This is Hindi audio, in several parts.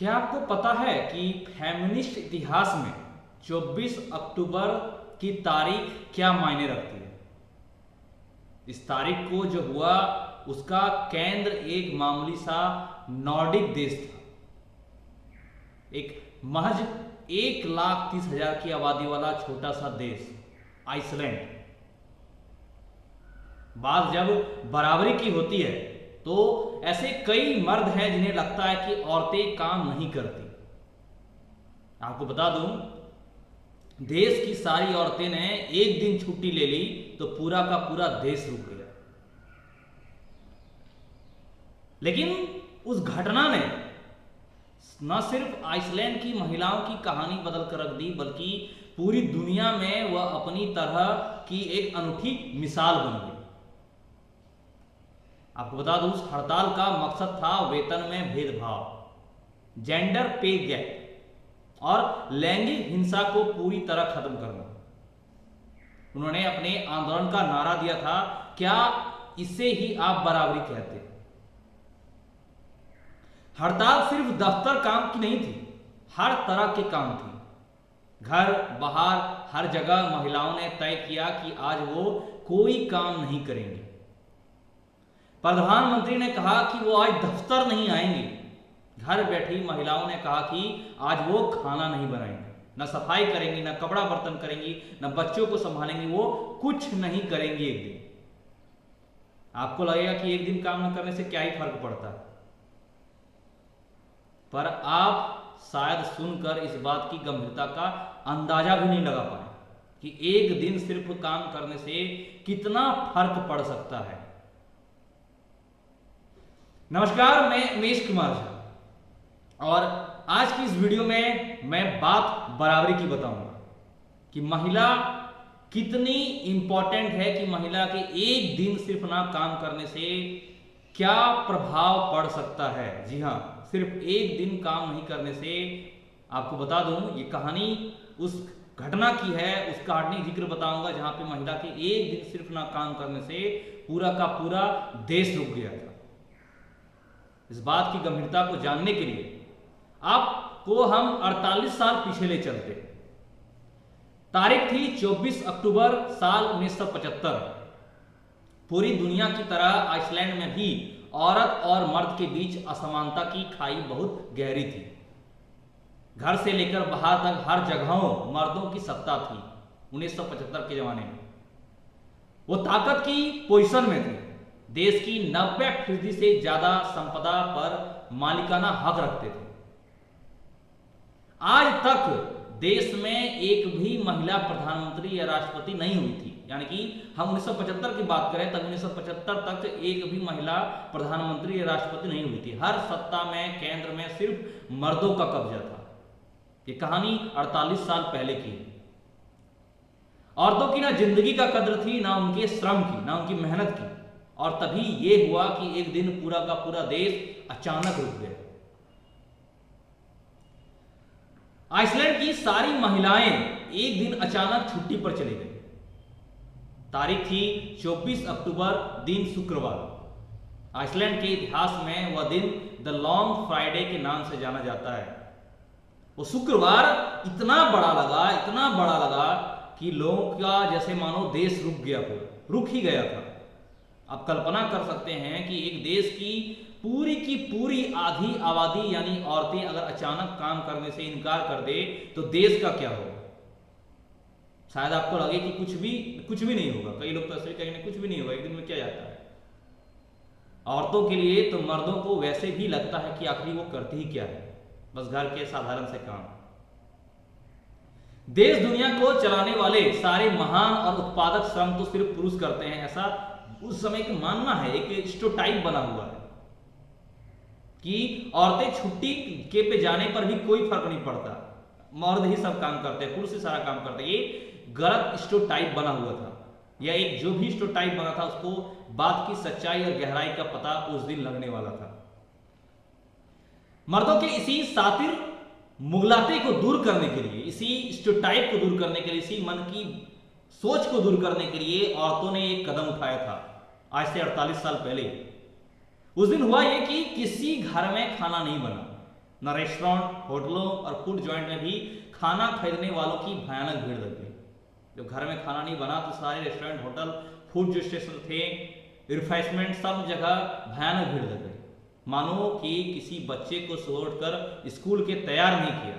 क्या आपको पता है कि फेमिनिस्ट इतिहास में 24 अक्टूबर की तारीख क्या मायने रखती है? इस तारीख को जो हुआ उसका केंद्र एक मामूली सा नॉर्डिक देश था। एक महज 1,30,000 की आबादी वाला छोटा सा देश आइसलैंड। बात जब बराबरी की होती है तो ऐसे कई मर्द हैं जिन्हें लगता है कि औरतें काम नहीं करती। आपको बता दूं, देश की सारी औरतें ने एक दिन छुट्टी ले ली तो पूरा का पूरा देश रुक गया। लेकिन उस घटना ने न सिर्फ आइसलैंड की महिलाओं की कहानी बदल कर रख दी, बल्कि पूरी दुनिया में वह अपनी तरह की एक अनूठी मिसाल बन गई। आपको बता दूं, उस हड़ताल का मकसद था वेतन में भेदभाव, जेंडर पे गैप और लैंगिक हिंसा को पूरी तरह खत्म करना। उन्होंने अपने आंदोलन का नारा दिया था, क्या इसे ही आप बराबरी कहते हैं? हड़ताल सिर्फ दफ्तर काम की नहीं थी, हर तरह के काम थी। घर बाहर हर जगह महिलाओं ने तय किया कि आज वो कोई काम नहीं करेंगे। प्रधानमंत्री ने कहा कि वो आज दफ्तर नहीं आएंगे। घर बैठी महिलाओं ने कहा कि आज वो खाना नहीं बनाएंगे, न सफाई करेंगी, न कपड़ा बर्तन करेंगी, न बच्चों को संभालेंगी, वो कुछ नहीं करेंगी एक दिन। आपको लगेगा कि एक दिन काम न करने से क्या ही फर्क पड़ता है, पर आप शायद सुनकर इस बात की गंभीरता का अंदाजा भी नहीं लगा पाए कि एक दिन सिर्फ काम करने से कितना फर्क पड़ सकता है। नमस्कार, मैं उमेश कुमार झा और आज की इस वीडियो में मैं बात बराबरी की बताऊंगा कि महिला कितनी इंपॉर्टेंट है, कि महिला के एक दिन सिर्फ ना काम करने से क्या प्रभाव पड़ सकता है। जी हाँ, सिर्फ एक दिन काम नहीं करने से। आपको बता दूं, ये कहानी उस घटना की है, उस कहानी जिक्र बताऊंगा जहां पे महिला के एक दिन सिर्फ ना काम करने से पूरा का पूरा देश रुक गया था। इस बात की गंभीरता को जानने के लिए आपको हम 48 साल पीछे ले चलते। तारीख थी 24 अक्टूबर साल 1975। पूरी दुनिया की तरह आइसलैंड में भी औरत और मर्द के बीच असमानता की खाई बहुत गहरी थी। घर से लेकर बाहर तक हर जगहों मर्दों की सत्ता थी। 1975 के जमाने में वो ताकत की पोजीशन में थे। देश की 90% से ज्यादा संपदा पर मालिकाना हक रखते थे। आज तक देश में एक भी महिला प्रधानमंत्री या राष्ट्रपति नहीं हुई थी। यानी कि हम 1975 की बात करें तब 1975 तक एक भी महिला प्रधानमंत्री या राष्ट्रपति नहीं हुई थी। हर सत्ता में केंद्र में सिर्फ मर्दों का कब्जा था। ये कहानी 48 साल पहले की है। औरतों की ना जिंदगी का कद्र थी, ना उनके श्रम की, ना उनकी मेहनत की। और तभी ये हुआ कि एक दिन पूरा का पूरा देश अचानक रुक गया। आइसलैंड की सारी महिलाएं एक दिन अचानक छुट्टी पर चली गई। तारीख थी 24 अक्टूबर, दिन शुक्रवार। आइसलैंड के इतिहास में वह दिन द लॉन्ग फ्राइडे के नाम से जाना जाता है। वो शुक्रवार इतना बड़ा लगा कि लोगों का जैसे मानो देश रुक ही गया था। आप कल्पना कर सकते हैं कि एक देश की पूरी आधी आबादी यानी औरतें अगर अचानक काम करने से इनकार कर दे तो देश का क्या होगा। शायद आपको लगे कि कुछ भी नहीं होगा। कई लोग तो ऐसे कहेंगे कुछ भी नहीं होगा, एक दिन में क्या जाता है। औरतों के लिए तो मर्दों को वैसे भी लगता है कि आखिर वो करती ही क्या है, बस घर के साधारण से काम। देश दुनिया को चलाने वाले सारे महान और उत्पादक श्रम तो सिर्फ पुरुष करते हैं, ऐसा उस समय का मानना है। एक स्टेरियोटाइप बना हुआ है कि औरतें छुट्टी के पे जाने पर भी कोई फर्क नहीं पड़ता, मर्द ही सब काम करते हैं, पुरुष ही सारा काम करते हैं। ये गलत स्टेरियोटाइप बना हुआ था, या एक जो भी स्टेरियोटाइप बना था उसको बात की सच्चाई और गहराई का पता उस दिन लगने वाला था। मर्दों के इसी सातिर मुगलाते को दूर करने के लिए, इसी स्टेरियोटाइप को दूर करने के लिए, इसी मन की सोच को दूर करने के लिए औरतों ने एक कदम उठाया था आज से 48 साल पहले। उस दिन हुआ यह कि किसी घर में खाना नहीं बना। न रेस्टोरेंट, होटलों और फूड जॉइंट में भी खाना खरीदने वालों की भयानक भीड़ लग गई। जब घर में खाना नहीं बना तो सारे रेस्टोरेंट, होटल, फूड जो स्टेशन थे, रिफ्रेशमेंट, सब जगह भयानक भीड़ लग गई। मानो कि किसी बच्चे को सुबह उठकर स्कूल के तैयार नहीं किया,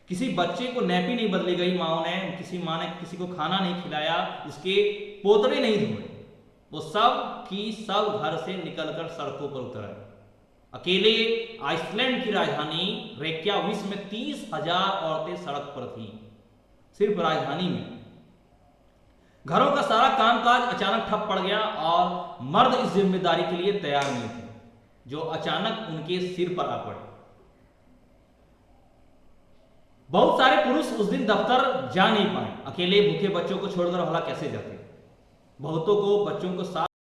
किसी बच्चे को नैपी नहीं बदली गई माओ ने, किसी माँ ने किसी को खाना नहीं खिलाया, इसके पोतड़े नहीं धोए, वो सब की सब घर से निकलकर सड़कों पर उतर आए। अकेले आइसलैंड की राजधानी रेक्याविक में 30,000 औरतें सड़क पर थीं, सिर्फ राजधानी में। घरों का सारा कामकाज अचानक ठप पड़ गया और मर्द इस जिम्मेदारी के लिए तैयार नहीं थे जो अचानक उनके सिर पर आ पड़े। बहुत सारे पुरुष उस दिन दफ्तर जा नहीं पाए, अकेले भूखे बच्चों को छोड़कर भला कैसे जाते। बहुतों को बच्चों को साथ